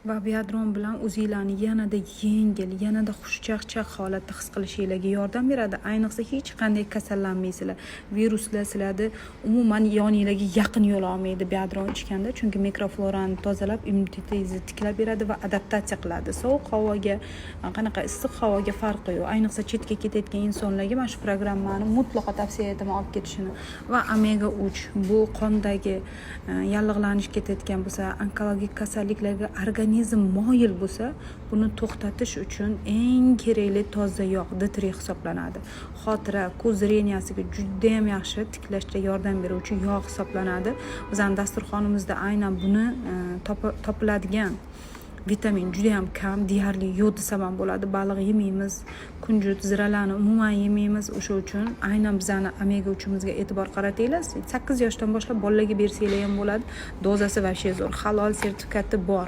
va biadron bilan o'zinglarni yanada yengil, yanada xushchaqchaq holatda his qilishinglarga yordam beradi. Ayniqsa hech qanday kasallanmaysizlar. Viruslar sizlarni umuman yoninglarga yaqin yo'la olmaydi biadron ichganda, chunki mikroflorani tozalab, immunitetingizni tiklab beradi va adaptatsiya qiladi. Sovuq havoga, qanaqa issiq havoga farqi yo'q. Ayniqsa chetga ketayotgan insonlarga mana shu programmani mutlaqo tavsiya etaman olib ketishini. Va omega 3 bu qondagi yallig'lanish ketayotgan bo'lsa, onkologik kasalliklarga organizm moyil bo'lsa, buni to'xtatish uchun eng kerakli toza yog' D3 hisoblanadi. Xotira, ko'z zreniyasiga juda ham yaxshi tiklashga yordam beruvchi yog' hisoblanadi. Bizning dasturxonimizda aynan buni topiladigan vitamin juda ham kam, deyarli yo'q desam ham bo'ladi. Baliq yemaymiz, kunjut, ziralarni umuman yemaymiz. O'sha uchun aynan bizning omega 3imizga e'tibor qaratinglar. 8 yoshdan boshlab bolalarga bersanglar ham bo'ladi. Dozasi va zo'r, halol sertifikati bor.